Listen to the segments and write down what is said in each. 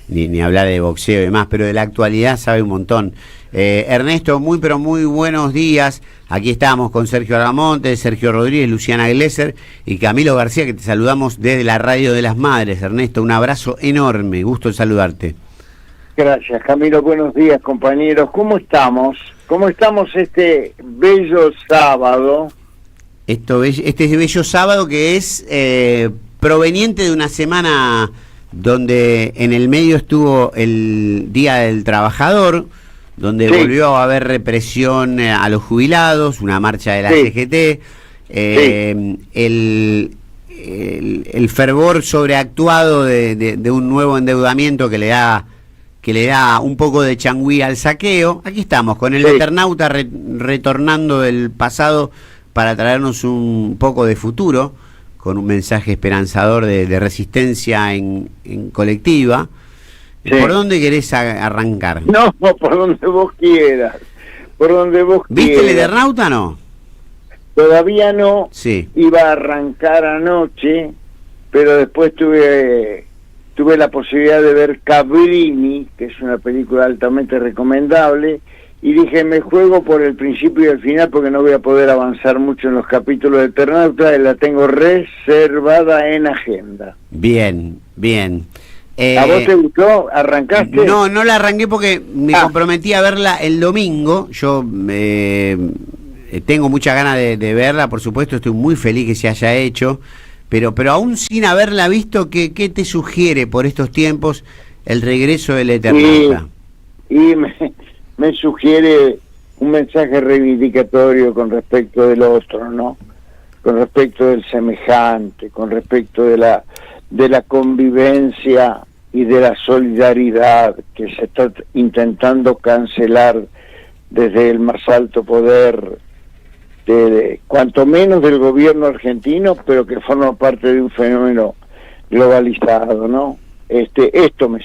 ni hablar de boxeo y demás, pero de la actualidad sabe un montón. Ernesto, muy pero muy buenos días. Aquí estamos con Sergio Aramonte, Sergio Rodríguez, Luciana Glesser y Camilo García, que te saludamos desde la Radio de las Madres. Ernesto, un abrazo enorme, gusto en saludarte. Gracias, Camilo. Buenos días, compañeros. ¿Cómo estamos? ¿Cómo estamos este bello sábado? Este bello sábado que es proveniente de una semana donde en el medio estuvo el Día del Trabajador, donde sí, volvió a haber represión a los jubilados, una marcha de la sí, CGT, el fervor sobreactuado de un nuevo endeudamiento que le da un poco de changüí al saqueo. Aquí estamos con el sí, Eternauta retornando del pasado para traernos un poco de futuro, con un mensaje esperanzador de resistencia en colectiva. sí. ¿Por dónde querés arrancar? No, por donde vos quieras. Por donde vos ¿Viste quieras. el Eternauta o no? Todavía no. Sí. Iba a arrancar anoche, pero después tuve la posibilidad de ver Cabrini, que es una película altamente recomendable, y dije, me juego por el principio y el final porque no voy a poder avanzar mucho en los capítulos de Eternauta, y la tengo reservada en agenda. Bien, bien. ¿A vos te gustó? ¿Arrancaste? No la arranqué porque me comprometí a verla el domingo. Yo tengo muchas ganas de verla, por supuesto, estoy muy feliz que se haya hecho, pero aún sin haberla visto, ¿qué te sugiere por estos tiempos el regreso del Eternauta? Y me sugiere un mensaje reivindicatorio con respecto del otro, ¿no? Con respecto del semejante, con respecto de la convivencia y de la solidaridad que se está intentando cancelar desde el más alto poder, cuanto menos del gobierno argentino, pero que forma parte de un fenómeno globalizado, ¿no? Esto me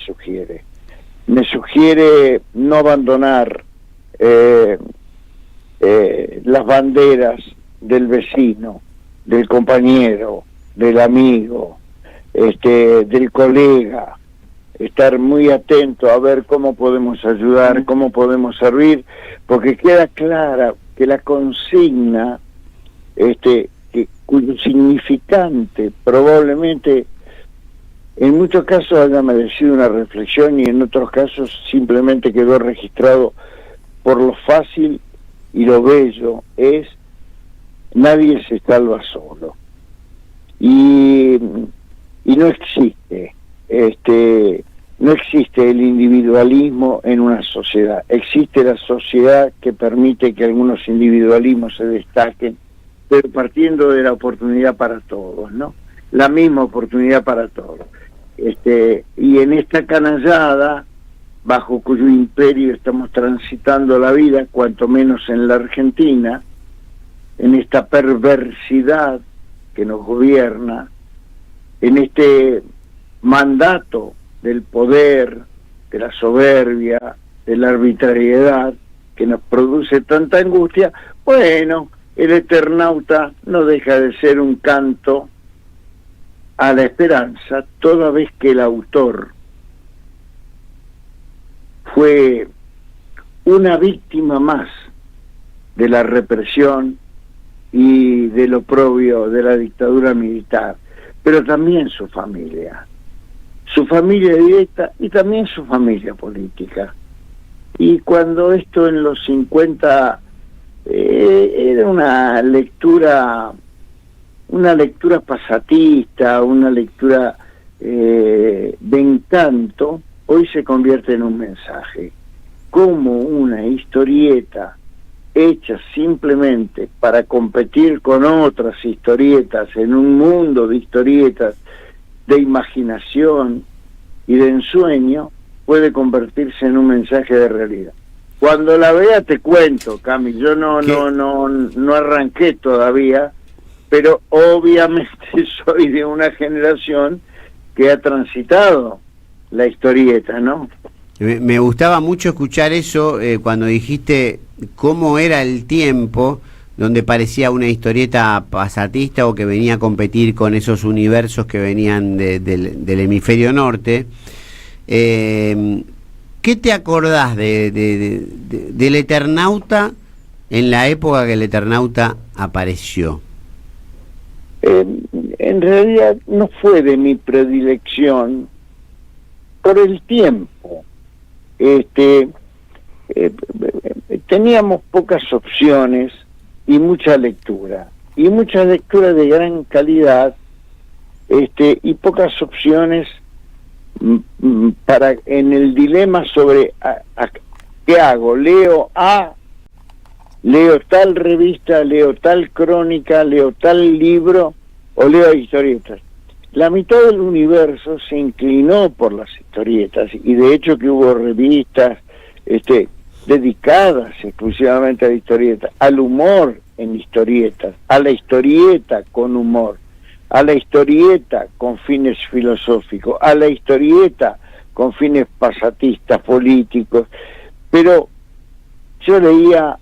sugiere no abandonar las banderas del vecino, del compañero, del amigo, del colega, estar muy atento a ver cómo podemos ayudar, cómo podemos servir, porque queda clara que la consigna, cuyo significante probablemente en muchos casos haya merecido una reflexión y en otros casos simplemente quedó registrado por lo fácil y lo bello, es nadie se salva solo. Y no existe no existe el individualismo en una sociedad. Existe la sociedad que permite que algunos individualismos se destaquen, pero partiendo de la oportunidad para todos, ¿no? La misma oportunidad para todos. Y en esta canallada, bajo cuyo imperio estamos transitando la vida, cuanto menos en la Argentina, en esta perversidad que nos gobierna, en este mandato del poder, de la soberbia, de la arbitrariedad que nos produce tanta angustia, bueno, el Eternauta no deja de ser un canto a la esperanza, toda vez que el autor fue una víctima más de la represión y del oprobio de la dictadura militar, pero también su familia directa y también su familia política. Y cuando esto en los 50 era una lectura pasatista, una lectura de encanto, hoy se convierte en un mensaje. Como una historieta hecha simplemente para competir con otras historietas en un mundo de historietas de imaginación y de ensueño, puede convertirse en un mensaje de realidad. Cuando la vea te cuento, Cami, yo no arranqué todavía, pero obviamente soy de una generación que ha transitado la historieta, ¿no? Me gustaba mucho escuchar eso cuando dijiste cómo era el tiempo donde parecía una historieta pasatista o que venía a competir con esos universos que venían del hemisferio norte. ¿Qué te acordás del Eternauta en la época que el Eternauta apareció? En realidad no fue de mi predilección por el tiempo. Teníamos pocas opciones y mucha lectura de gran calidad, y pocas opciones para en el dilema sobre qué hago. Leo tal revista, leo tal crónica, leo tal libro o leo historietas. La mitad del universo se inclinó por las historietas, y de hecho que hubo revistas dedicadas exclusivamente a la historieta, al humor en historietas, a la historieta con humor, a la historieta con fines filosóficos, a la historieta con fines pasatistas, políticos. Pero yo leía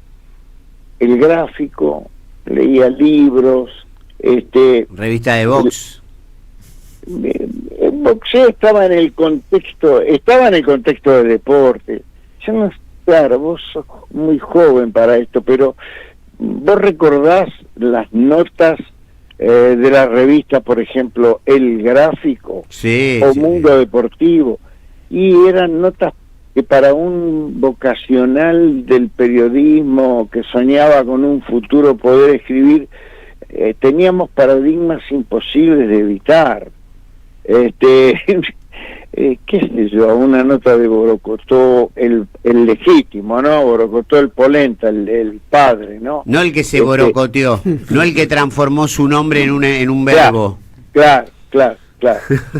el Gráfico, leía libros, revista de box. El boxeo estaba en el contexto de deporte. Yo no, claro, vos sos muy joven para esto, pero vos recordás las notas de la revista, por ejemplo, El Gráfico, sí, o sí. Mundo Deportivo, y eran notas que para un vocacional del periodismo que soñaba con un futuro poder escribir, teníamos paradigmas imposibles de evitar. Qué sé yo, una nota de Borocotó, el legítimo, ¿no? Borocotó el Polenta, el padre, ¿no? No el que se borocoteó, no el que transformó su nombre en un verbo. Claro.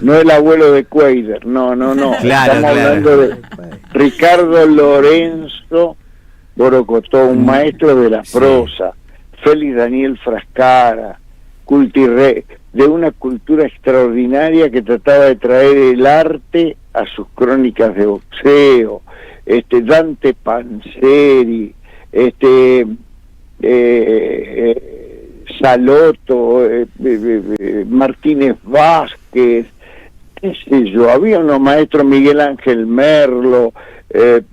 No el abuelo de Cuader, no. Claro, Estamos hablando de Ricardo Lorenzo Borocotó, un maestro de la prosa, Félix Daniel Frascara, de una cultura extraordinaria que trataba de traer el arte a sus crónicas de boxeo, Dante Panzeri, Salotto, Martínez Vázquez, qué sé yo, había unos maestros, Miguel Ángel Merlo,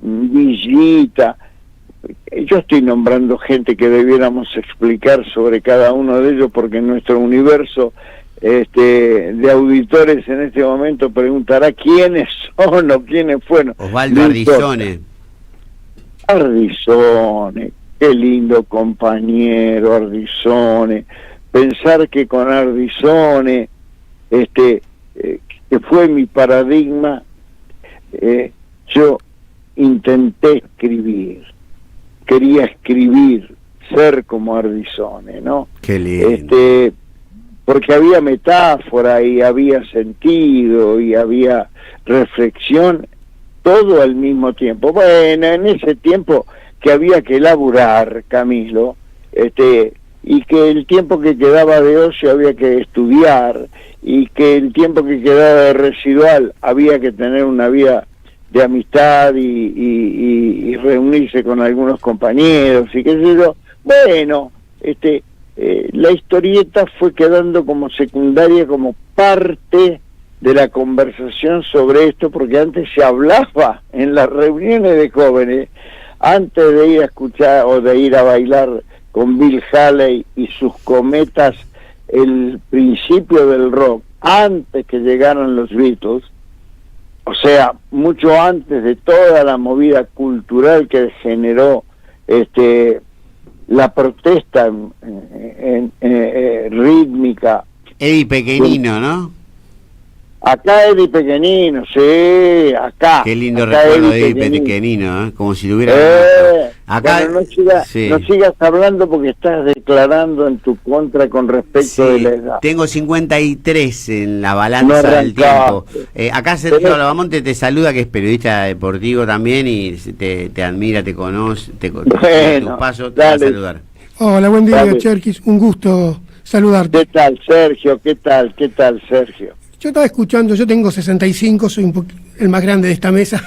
Villita. Yo estoy nombrando gente que debiéramos explicar sobre cada uno de ellos, porque nuestro universo de auditores en este momento preguntará quiénes son o quiénes fueron. Osvaldo Ardizone. Ardizone, qué lindo compañero Ardizone. Pensar que con Ardizone, que fue mi paradigma, yo intenté escribir. Quería escribir, ser como Ardizone, ¿no? Qué lindo. Porque había metáfora y había sentido y había reflexión, todo al mismo tiempo. Bueno, en ese tiempo que había que laburar, Camilo, y que el tiempo que quedaba de ocio había que estudiar, y que el tiempo que quedaba de residual había que tener una vida de amistad y reunirse con algunos compañeros y qué sé yo. Bueno, la historieta fue quedando como secundaria, como parte de la conversación sobre esto, porque antes se hablaba en las reuniones de jóvenes, antes de ir a escuchar o de ir a bailar con Bill Haley y sus cometas, el principio del rock, antes que llegaran los Beatles, o sea, mucho antes de toda la movida cultural que generó la protesta rítmica. Eddie Pequenino, ¿no? Acá Eddie Pequenino, sí, acá. Qué lindo acá recuerdo de Eddie Pequenino, como si lo hubiera... Acá, bueno, no sigas hablando porque estás declarando en tu contra con respecto de la edad. Tengo 53 en la balanza del tiempo. Acá Sergio Lavamonte te saluda, que es periodista deportivo también, y te admira, te conoce, bueno, tu paso, te va a saludar. Hola, buen día, Cherkis, un gusto saludarte. ¿Qué tal, Sergio? ¿Qué tal, Sergio? Yo estaba escuchando, yo tengo 65, soy el más grande de esta mesa.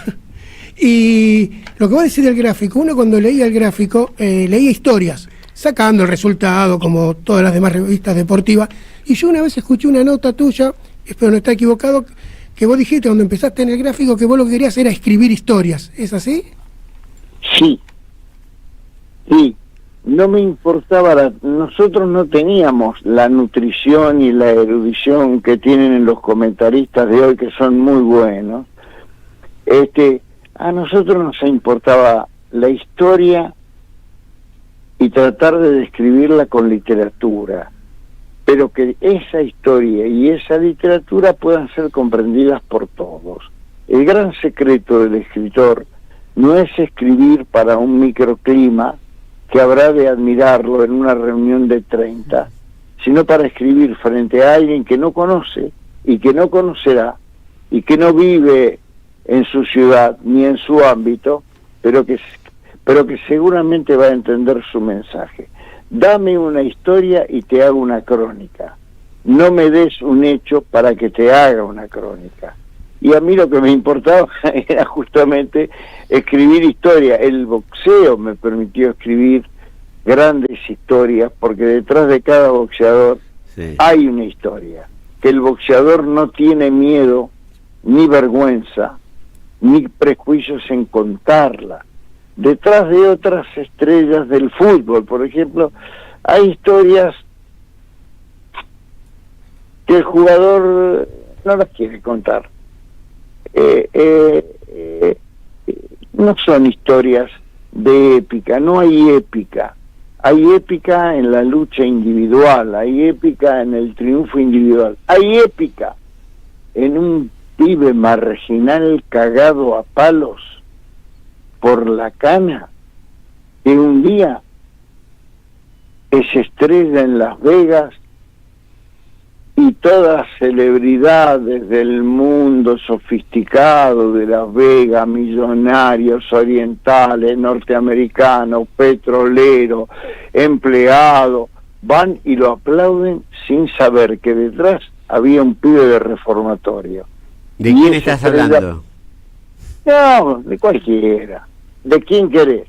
Y lo que vos decís del gráfico, uno cuando leía el gráfico, leía historias, sacando el resultado, como todas las demás revistas deportivas. Y yo una vez escuché una nota tuya, espero no estar equivocado, que vos dijiste cuando empezaste en el gráfico que vos lo que querías era escribir historias, ¿es así? Sí, no me importaba, nosotros no teníamos la nutrición y la erudición que tienen en los comentaristas de hoy, que son muy buenos. A nosotros nos importaba la historia y tratar de describirla con literatura, pero que esa historia y esa literatura puedan ser comprendidas por todos. El gran secreto del escritor no es escribir para un microclima que habrá de admirarlo en una reunión de 30, sino para escribir frente a alguien que no conoce y que no conocerá y que no vive en su ciudad ni en su ámbito, pero que seguramente va a entender su mensaje. Dame una historia y te hago una crónica. No me des un hecho para que te haga una crónica. Y a mí lo que me importaba era justamente escribir historia. El boxeo me permitió escribir grandes historias, porque detrás de cada boxeador hay una historia. Que el boxeador no tiene miedo, ni vergüenza, ni prejuicios en contarla. Detrás de otras estrellas del fútbol, por ejemplo, hay historias que el jugador no las quiere contar. No son historias de épica, no hay épica. Hay épica en la lucha individual, hay épica en el triunfo individual, hay épica en un pibe marginal cagado a palos por la cana, que un día es estrella en Las Vegas y todas las celebridades del mundo sofisticado de Las Vegas, millonarios, orientales, norteamericanos, petroleros, empleados, van y lo aplauden sin saber que detrás había un pibe de reformatorio. ¿De quién estás hablando? No, de cualquiera. ¿De quién querés?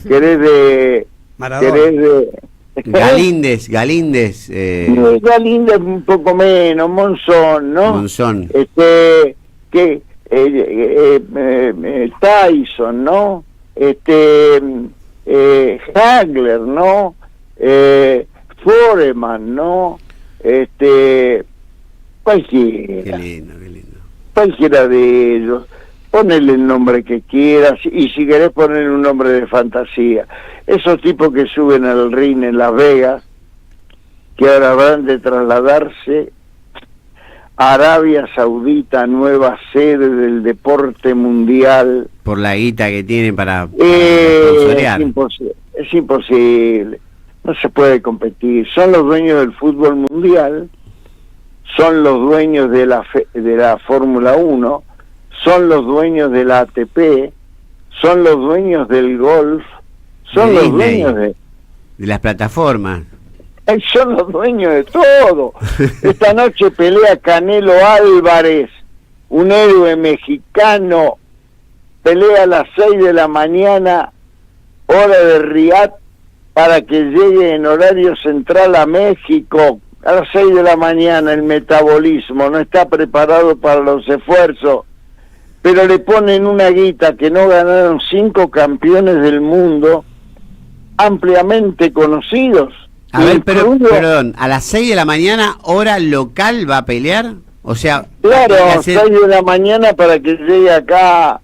¿Querés de... Maradona? ¿Querés de... Galíndez. Galíndez un poco menos, Monzón, ¿no? Monzón. Tyson, ¿no? Hagler, ¿no? Foreman, ¿no? Cualquiera. Qué lindo. Cualquiera de ellos. Ponele el nombre que quieras, y si querés ponerle un nombre de fantasía. Esos tipos que suben al ring en Las Vegas, que ahora habrán de trasladarse a Arabia Saudita, nueva sede del deporte mundial. Por la guita que tienen para sponsorear. Es imposible. No se puede competir. Son los dueños del fútbol mundial, son los dueños de la Fórmula 1, son los dueños de la ATP, son los dueños del golf, son los dueños de las plataformas. Son los dueños de todo. Esta noche pelea Canelo Álvarez, un héroe mexicano, pelea a las 6 de la mañana, hora de Riad, para que llegue en horario central a México. A las 6 de la mañana el metabolismo no está preparado para los esfuerzos, pero le ponen una guita que no ganaron 5 campeones del mundo ampliamente conocidos. A ver, perdón, a las 6 de la mañana, hora local, ¿va a pelear? O sea... Claro, 6 de la mañana para que llegue acá,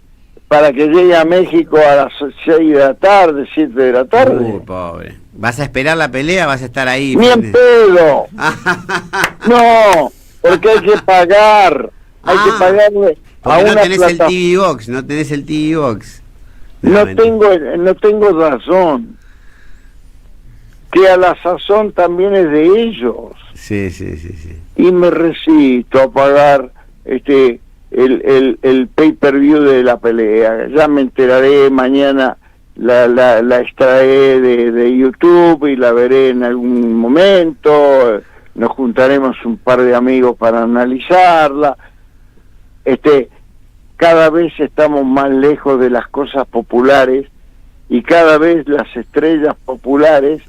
para que llegue a México a las 6 de la tarde, 7 de la tarde. Pobre. ¿Vas a esperar la pelea? ¿Vas a estar ahí? ¡Ni en pedo! No, porque hay que pagar. Hay que pagarle a una no tenés el TV Box, no tenés el TV Box. No tengo razón. Que a la sazón también es de ellos. Sí. Y me resisto a pagar el pay-per-view de la pelea. Ya me enteraré mañana, la extraeré de YouTube y la veré en algún momento. Nos juntaremos un par de amigos para analizarla. Cada vez estamos más lejos de las cosas populares, y cada vez las estrellas populares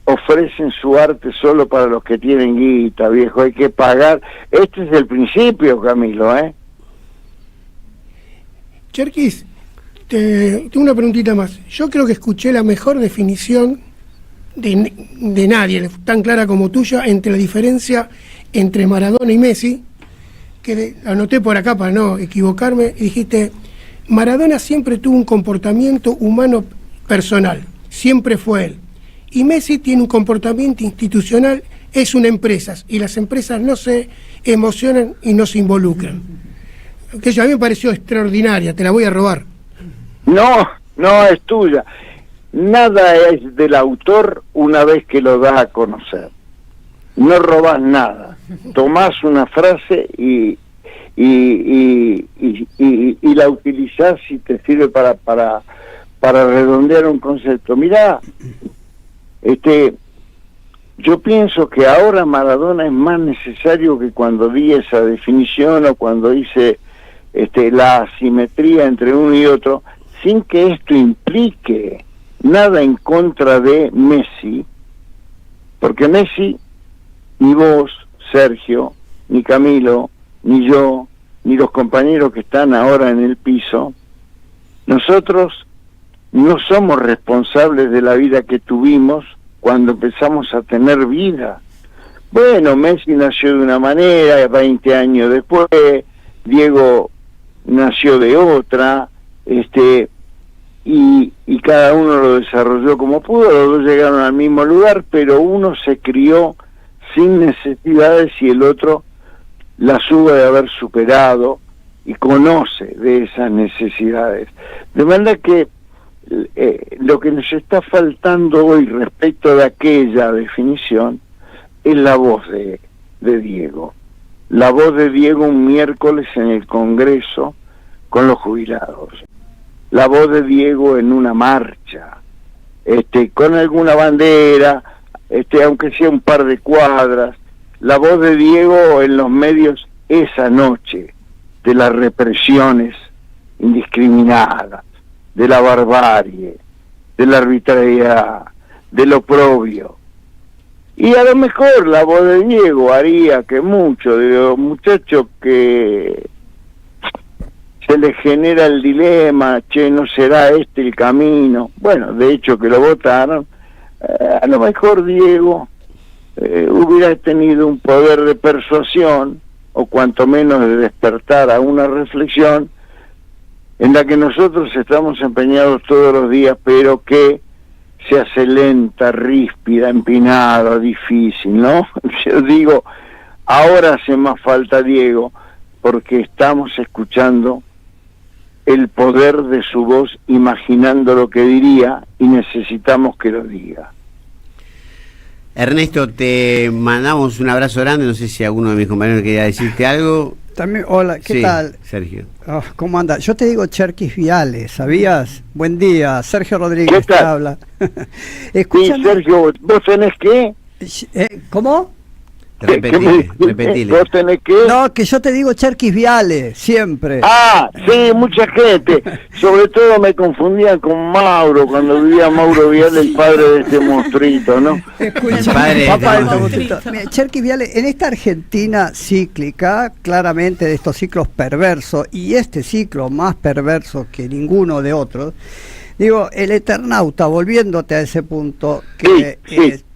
ofrecen su arte solo para los que tienen guita, viejo, hay que pagar. Este es el principio, Camilo, ¿eh? Cherkis, tengo una preguntita más. Yo creo que escuché la mejor definición de nadie, tan clara como tuya, entre la diferencia entre Maradona y Messi, que anoté por acá para no equivocarme, y dijiste, Maradona siempre tuvo un comportamiento humano personal, siempre fue él. Y Messi tiene un comportamiento institucional, es una empresa, y las empresas no se emocionan y no se involucran. Que a mí me pareció extraordinaria, te la voy a robar. No, es tuya. Nada es del autor una vez que lo das a conocer. No robás nada. Tomás una frase y la utilizás si te sirve para redondear un concepto. Mirá, yo pienso que ahora Maradona es más necesario que cuando di esa definición o cuando hice la asimetría entre uno y otro, sin que esto implique nada en contra de Messi, porque Messi, ni vos, Sergio, ni Camilo, ni yo, ni los compañeros que están ahora en el piso, nosotros no somos responsables de la vida que tuvimos cuando empezamos a tener vida. Bueno, Messi nació de una manera, 20 años después, Diego nació de otra, y cada uno lo desarrolló como pudo, los dos llegaron al mismo lugar, pero uno se crió sin necesidades y el otro las hubo de haber superado y conoce de esas necesidades. De manera que lo que nos está faltando hoy respecto de aquella definición es la voz de Diego. La voz de Diego un miércoles en el Congreso con los jubilados. La voz de Diego en una marcha, con alguna bandera, aunque sea un par de cuadras. La voz de Diego en los medios esa noche de las represiones indiscriminadas, de la barbarie, de la arbitrariedad, del oprobio. Y a lo mejor la voz de Diego haría que muchos de los muchachos que se les genera el dilema, no será este el camino, bueno, de hecho que lo votaron, a lo mejor Diego hubiera tenido un poder de persuasión, o cuanto menos de despertar a una reflexión, en la que nosotros estamos empeñados todos los días, pero que se hace lenta, ríspida, empinada, difícil, ¿no? Yo digo, ahora hace más falta Diego, porque estamos escuchando el poder de su voz, imaginando lo que diría, y necesitamos que lo diga. Ernesto, te mandamos un abrazo grande, no sé si alguno de mis compañeros quería decirte algo. También, hola, ¿qué tal? Sergio. Oh, ¿cómo anda? Yo te digo Cherkis Viales, ¿sabías? Buen día, Sergio Rodríguez te habla. Escúchame. Sí, Sergio, ¿vos tenés qué? ¿Cómo? Repetile. ¿Vos tenés qué? No, que yo te digo Cherkis Viales, siempre. Ah, sí, mucha gente. Sobre todo me confundían con Mauro, cuando vivía Mauro Viales, el padre de este monstruito, ¿no? Escucha, Cherkis Viales, en esta Argentina cíclica, claramente de estos ciclos perversos, y este ciclo más perverso que ninguno de otros, digo, el Eternauta, volviéndote a ese punto, que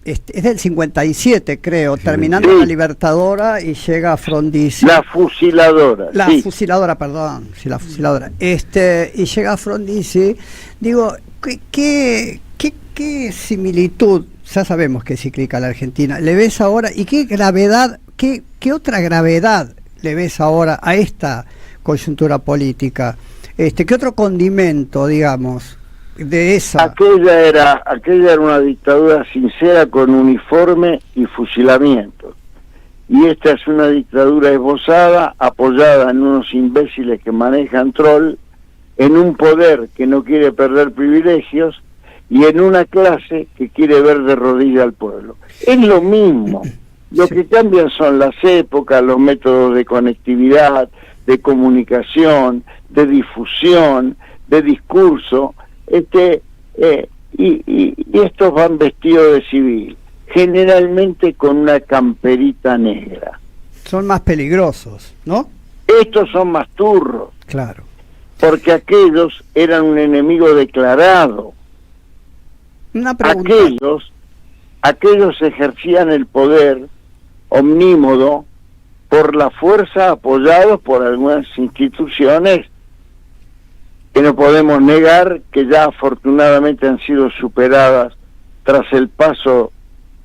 es del 57, creo, terminando la Libertadora y llega a Frondizi. La fusiladora. La fusiladora, perdón, sí, la fusiladora. Y llega a Frondizi, digo, ¿qué similitud, ya sabemos que es cíclica la Argentina, le ves ahora, y qué gravedad, qué otra gravedad le ves ahora a esta coyuntura política? ¿Qué otro condimento, digamos, de esa? Aquella era una dictadura sincera con uniforme y fusilamiento, y esta es una dictadura esbozada, apoyada en unos imbéciles que manejan troll, en un poder que no quiere perder privilegios y en una clase que quiere ver de rodilla al pueblo. Es lo mismo. Lo que cambian son las épocas, los métodos de conectividad, de comunicación, de difusión, de discurso, y estos van vestidos de civil, generalmente con una camperita negra. Son más peligrosos, ¿no? Estos son más turros, Claro. porque aquellos eran un enemigo declarado. Una pregunta. Aquellos ejercían el poder omnímodo por la fuerza, apoyados por algunas instituciones que no podemos negar que ya afortunadamente han sido superadas tras el paso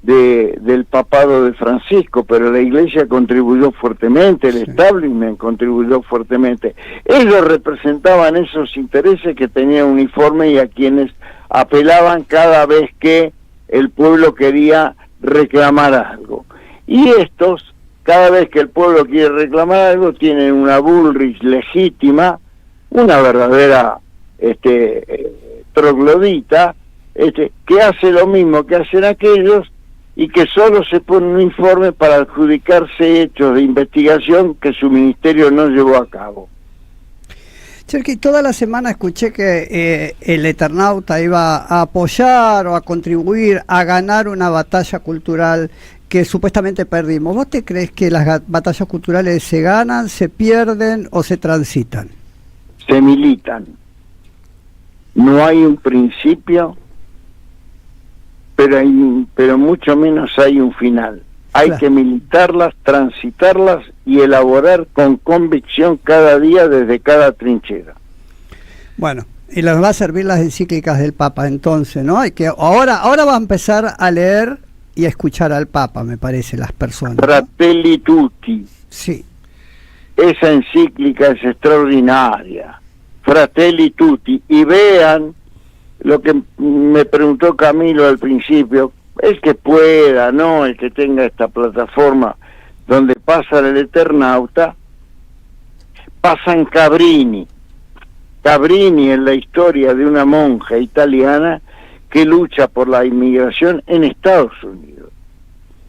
del papado de Francisco, pero la Iglesia contribuyó fuertemente, el establishment contribuyó fuertemente. Ellos representaban esos intereses que tenían uniforme y a quienes apelaban cada vez que el pueblo quería reclamar algo. Y estos, cada vez que el pueblo quiere reclamar algo, tienen una Bullrich legítima, una verdadera troglodita, que hace lo mismo que hacen aquellos y que solo se pone un informe para adjudicarse hechos de investigación que su ministerio no llevó a cabo. Cherky, toda la semana escuché que el Eternauta iba a apoyar o a contribuir a ganar una batalla cultural que supuestamente perdimos. ¿Vos te crees que las batallas culturales se ganan, se pierden o se transitan? Se militan. No hay un principio, pero mucho menos hay un final. Hay Claro. que militarlas, transitarlas y elaborar con convicción cada día desde cada trinchera. Bueno, y les va a servir las encíclicas del Papa entonces, ¿no? Hay que ahora va a empezar a leer y a escuchar al Papa, me parece, las personas, ¿no? Fratelli Tutti. Sí. Esa encíclica es extraordinaria. Fratelli Tutti. Y vean lo que me preguntó Camilo al principio, el que pueda, ¿no? El que tenga esta plataforma donde pasa el Eternauta, pasan Cabrini. Cabrini es la historia de una monja italiana que lucha por la inmigración en Estados Unidos,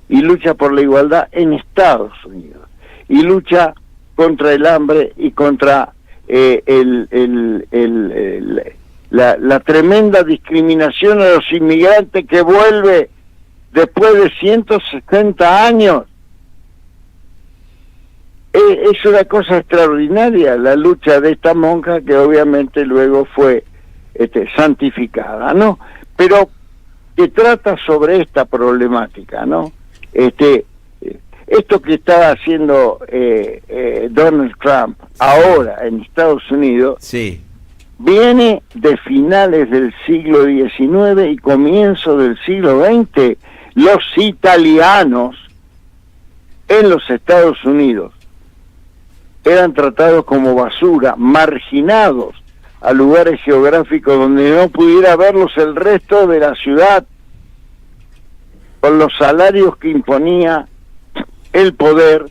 y lucha por la igualdad en Estados Unidos, y lucha contra el hambre y contra la tremenda discriminación a los inmigrantes que vuelve después de 160 años. Es una cosa extraordinaria la lucha de esta monja, que obviamente luego fue santificada, ¿no? Pero que trata sobre esta problemática, ¿no? Esto que está haciendo Donald Trump ahora en Estados Unidos, Sí. viene de finales del siglo XIX y comienzo del siglo XX. Los italianos en los Estados Unidos eran tratados como basura, marginados a lugares geográficos donde no pudiera verlos el resto de la ciudad, con los salarios que imponía el poder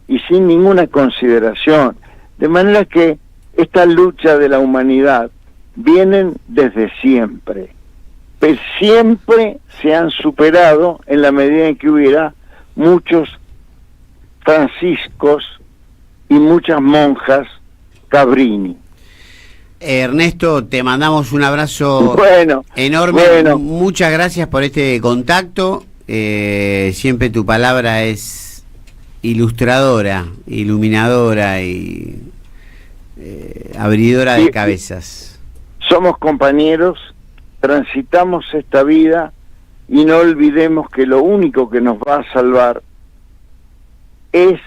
y sin ninguna consideración. De manera que esta lucha de la humanidad vienen desde siempre, pero siempre se han superado en la medida en que hubiera muchos franciscos y muchas monjas Cabrini. Ernesto, te mandamos un abrazo enorme. Muchas gracias por este contacto. Siempre tu palabra es ilustradora, iluminadora y abridora de cabezas. Somos compañeros, transitamos esta vida y no olvidemos que lo único que nos va a salvar es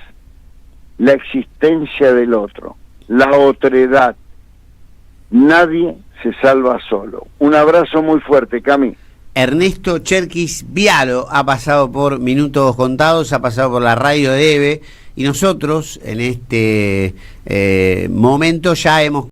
la existencia del otro, la otredad. Nadie se salva solo. Un abrazo muy fuerte, Cami. Ernesto Cherkis Vialo ha pasado por Minutos Contados, ha pasado por la radio de EVE, y nosotros en este momento ya hemos